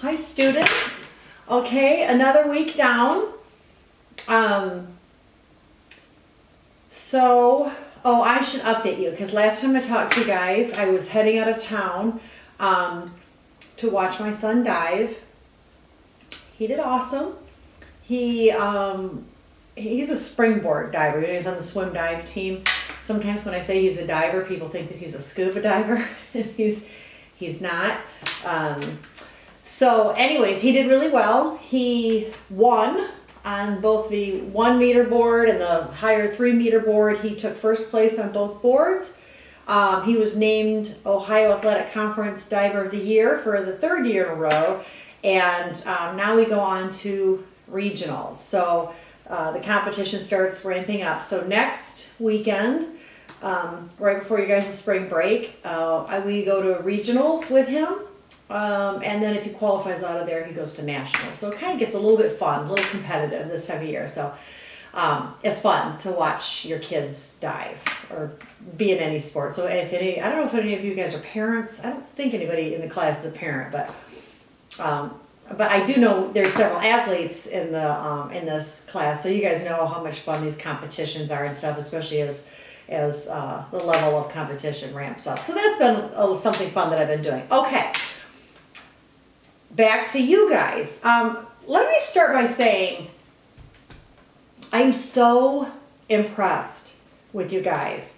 Hi students. Okay, another week down. I should update you because last time I talked to you guys, I was heading out of town to watch my son dive. He did awesome. He's a springboard diver. He's on the swim dive team. Sometimes when I say he's a diver, people think that he's a scuba diver, and he's not. So anyways, he did really well. He won on both the 1 meter board and the higher 3 meter board. He took first place on both boards. He was named Ohio Athletic Conference Diver of the Year for the 3rd year in a row. And now we go on to regionals. So the competition starts ramping up. So next weekend, right before you guys' spring break, we go to regionals with him. And then if he qualifies out of there, he goes to nationals. So it kind of gets a little bit fun, a little competitive this time of year. So it's fun to watch your kids dive or be in any sport. So I don't know if any of you guys are parents. I don't think anybody in the class is a parent, but I do know there's several athletes in this class. So you guys know how much fun these competitions are and stuff, especially as the level of competition ramps up. So that's been something fun that I've been doing. Okay. Back to you guys. Let me start by saying I'm so impressed with you guys.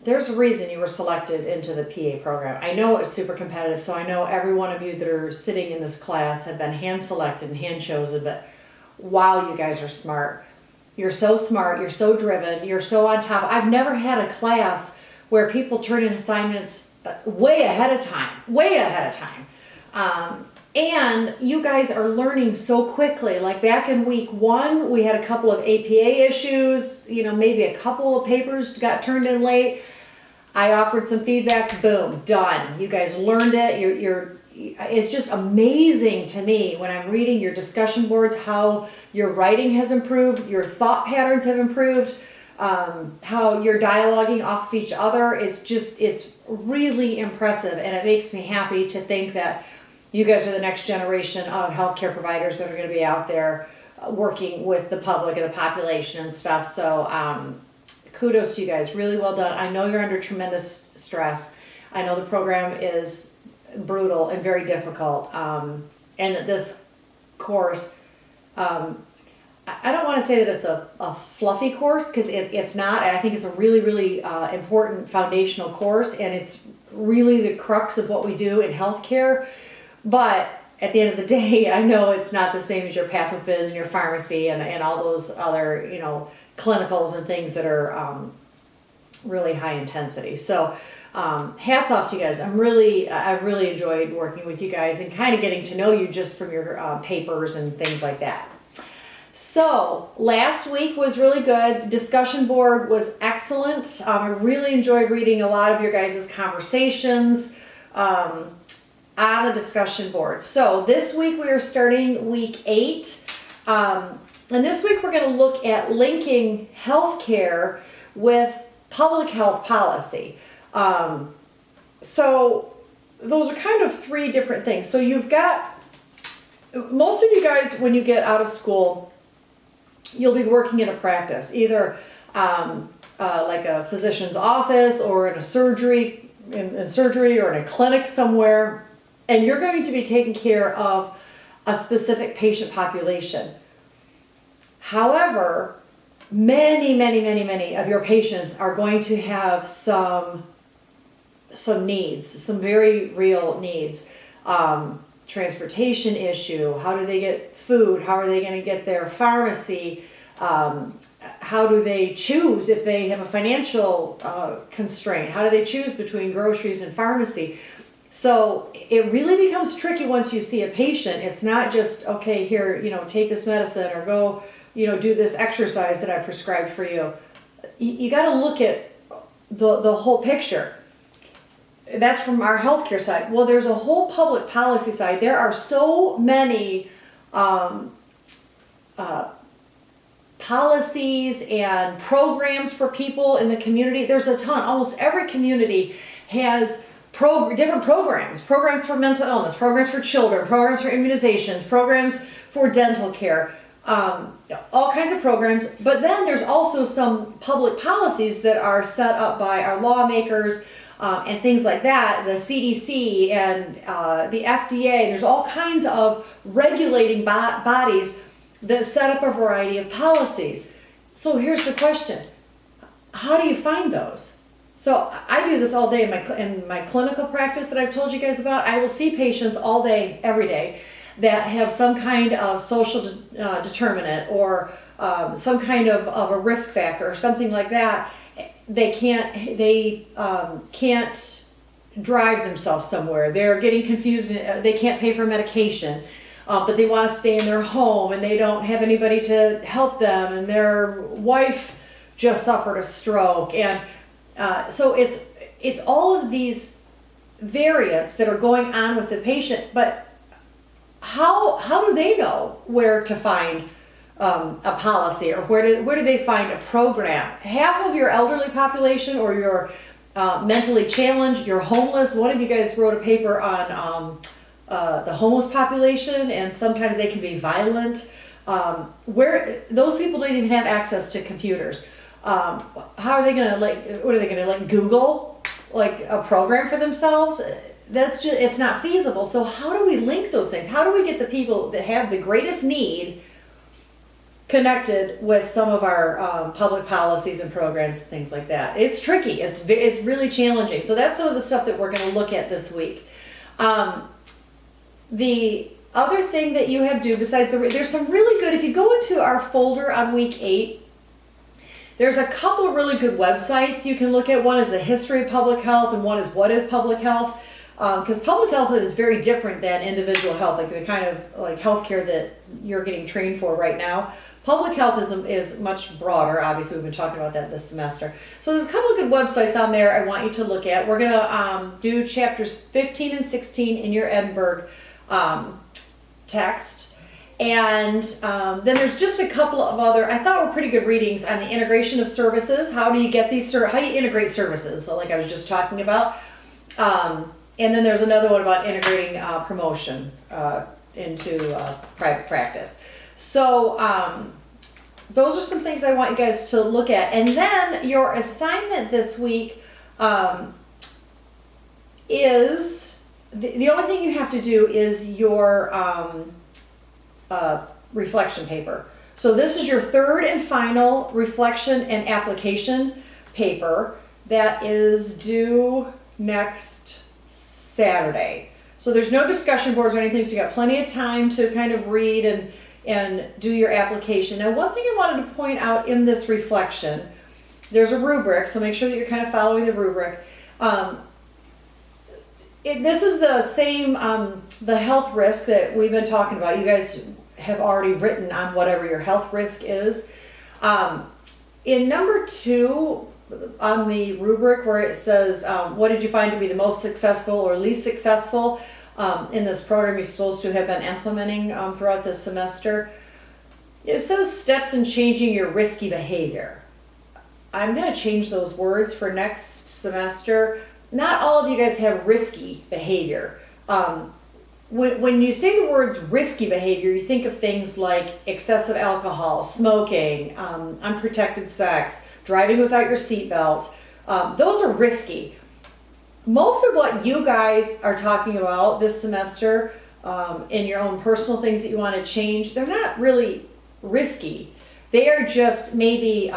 There's a reason you were selected into the PA program. I know it was super competitive, so I know every one of you that are sitting in this class have been hand selected and hand chosen, but wow, you guys are smart. You're so smart, you're so driven, you're so on top. I've never had a class where people turn in assignments way ahead of time. And you guys are learning so quickly. Like back in week 1, we had a couple of APA issues, maybe a couple of papers got turned in late. I offered some feedback, boom, done. You guys learned it. It's just amazing to me when I'm reading your discussion boards, how your writing has improved, your thought patterns have improved, how you're dialoguing off of each other. It's really impressive, and it makes me happy to think that you guys are the next generation of healthcare providers that are going to be out there working with the public and the population and stuff. So kudos to you guys. Really well done. I know you're under tremendous stress. I know the program is brutal and very difficult. And that this course, I don't want to say that it's a fluffy course, because it's not. I think it's a really, really important foundational course, and it's really the crux of what we do in healthcare. But at the end of the day, I know it's not the same as your pathophys and your pharmacy and all those other, clinicals and things that are really high intensity. So hats off to you guys. I've really enjoyed working with you guys and kind of getting to know you just from your papers and things like that. So last week was really good. Discussion board was excellent. I really enjoyed reading a lot of your guys' conversations on the discussion board. So this week we are starting week 8. And this week we're going to look at linking healthcare with public health policy. So those are kind of 3 different things. So you've got, most of you guys, when you get out of school, you'll be working in a practice, either like a physician's office or in a surgery, or in a clinic somewhere, and you're going to be taking care of a specific patient population. However, many of your patients are going to have some needs, some very real needs. Transportation issue, how do they get food, how are they going to get their pharmacy, how do they choose if they have a financial constraint, how do they choose between groceries and pharmacy. So it really becomes tricky once you see a patient. It's not just, okay, here, take this medicine or go, do this exercise that I prescribed for you. You got to look at the whole picture. That's from our healthcare side. Well, there's a whole public policy side. There are so many policies and programs for people in the community. There's a ton. Almost every community has different programs for mental illness, programs for children, programs for immunizations, programs for dental care, all kinds of programs. But then there's also some public policies that are set up by our lawmakers and things like that, the CDC and the FDA. There's all kinds of regulating bodies that set up a variety of policies. So here's the question. How do you find those? So I do this all day in my clinical practice that I've told you guys about. I will see patients all day, every day, that have some kind of social determinant or some kind of a risk factor or something like that. They can't drive themselves somewhere. They're getting confused. They can't pay for medication, but they want to stay in their home and they don't have anybody to help them. And their wife just suffered a stroke, and so it's all of these variants that are going on with the patient. But how do they know where to find a policy, or where do they find a program? Half of your elderly population, or your mentally challenged, you're homeless. One of you guys wrote a paper on the homeless population, and sometimes they can be violent. Where those people don't even have access to computers. How are they gonna what are they gonna Google a program for themselves? That's just, it's not feasible. So how do we link those things? How do we get the people that have the greatest need connected with some of our public policies and programs, things like that? It's tricky. It's really challenging. So that's some of the stuff that we're going to look at this week. The other thing that you have to do besides there's some really good, if you go into our folder on week 8, there's a couple of really good websites you can look at. One is the history of public health, and one is what is public health. Because public health is very different than individual health, like the kind of healthcare that you're getting trained for right now. Public health is much broader. Obviously, we've been talking about that this semester. So there's a couple of good websites on there I want you to look at. We're going to do chapters 15 and 16 in your Edinburgh text. And then there's just a couple of other, I thought were pretty good readings on the integration of services. How do you get these, how do you integrate services? So like I was just talking about. And then there's another one about integrating promotion into private practice. So those are some things I want you guys to look at. And then your assignment this week is, the only thing you have to do is your reflection paper. So this is your third and final reflection and application paper that is due next Saturday. So there's no discussion boards or anything, so you got plenty of time to kind of read and do your application. Now, one thing I wanted to point out in this reflection, there's a rubric, so make sure that you're kind of following the rubric. This is the same, the health risk that we've been talking about. You guys have already written on whatever your health risk is. In number 2, on the rubric where it says, what did you find to be the most successful or least successful in this program you're supposed to have been implementing throughout this semester, it says steps in changing your risky behavior. I'm going to change those words for next semester. Not all of you guys have risky behavior. When you say the words risky behavior, you think of things like excessive alcohol, smoking, unprotected sex, driving without your seatbelt. Those are risky. Most of what you guys are talking about this semester in your own personal things that you want to change, they're not really risky. They are just maybe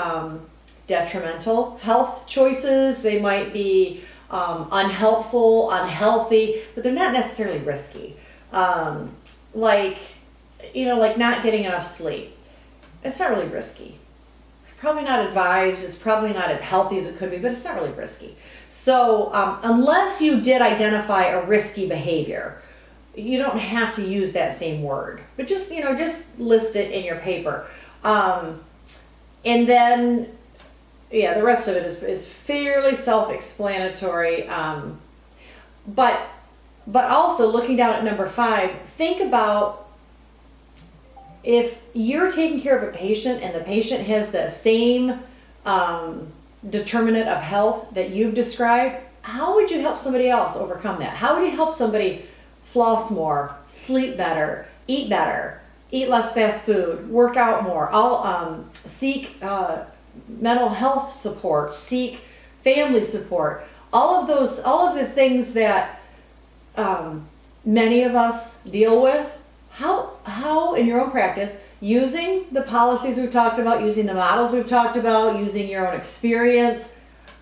detrimental health choices. They might be unhelpful, unhealthy, but they're not necessarily risky. Like not getting enough sleep. It's not really risky. It's probably not advised. It's probably not as healthy as it could be, but it's not really risky. So unless you did identify a risky behavior, you don't have to use that same word, but just list it in your paper. And then, the rest of it is fairly self-explanatory. But also looking down at number 5, think about if you're taking care of a patient and the patient has the same determinant of health that you've described, how would you help somebody else overcome that? How would you help somebody floss more, sleep better, eat less fast food, work out more, seek mental health support, seek family support, all of the things that many of us deal with? How in your own practice, using the policies we've talked about, using the models we've talked about, using your own experience,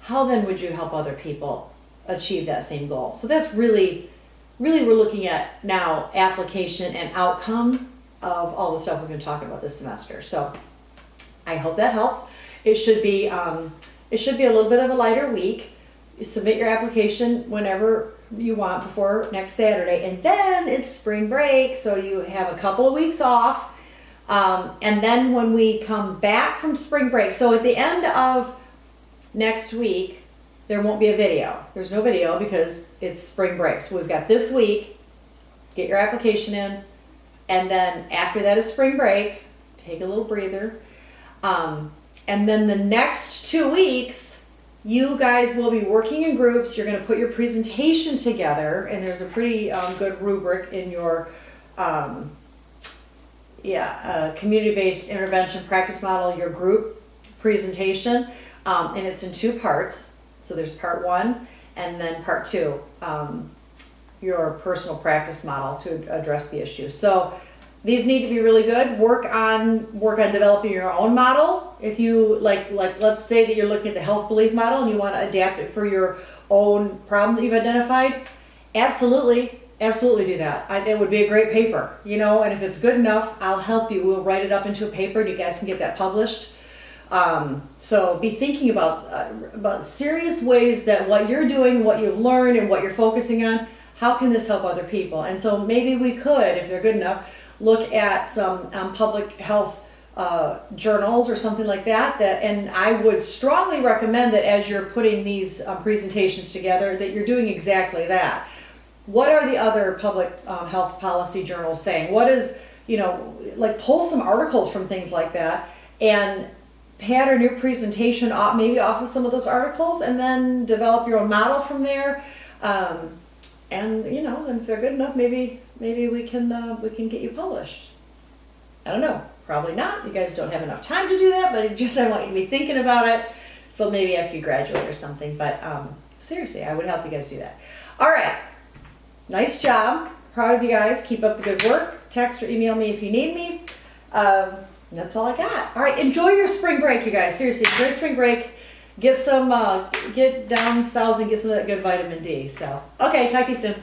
how then would you help other people achieve that same goal? So that's really we're looking at now application and outcome of all the stuff we've been talking about this semester. So I hope that helps. It should be a little bit of a lighter week. You submit your application whenever you want before next Saturday, and then it's spring break, so you have a couple of weeks off. And then when we come back from spring break, so at the end of next week, there won't be a video. There's no video because it's spring break. So we've got this week, get your application in, and then after that is spring break, take a little breather. And then the next 2 weeks, you guys will be working in groups. You're going to put your presentation together, and there's a pretty good rubric in your community-based intervention practice model, your group presentation, and it's in 2 parts. So there's part 1 and then part 2, your personal practice model to address the issue. So these need to be really good. Work on developing your own model. If you like let's say that you're looking at the health belief model and you want to adapt it for your own problem that you've identified, absolutely do that. It would be a great paper, and if it's good enough, I'll help you. We'll write it up into a paper and you guys can get that published. So be thinking about serious ways that what you're doing, what you've learned, and what you're focusing on, how can this help other people? And so maybe we could, if they're good enough, look at some public health journals or something like that. And I would strongly recommend that as you're putting these presentations together, that you're doing exactly that. What are the other public health policy journals saying? What is, pull some articles from things like that and pattern your presentation maybe off of some of those articles, and then develop your own model from there. And if they're good enough, maybe we can get you published. I don't know, probably not. You guys don't have enough time to do that, but I want you to be thinking about it. So maybe after you graduate or something. But seriously, I would help you guys do that. All right, nice job. Proud of you guys. Keep up the good work. Text or email me if you need me. That's all I got. All right, enjoy your spring break, you guys. Seriously, enjoy spring break. Get down south and get some of that good vitamin D. So, okay, talk to you soon.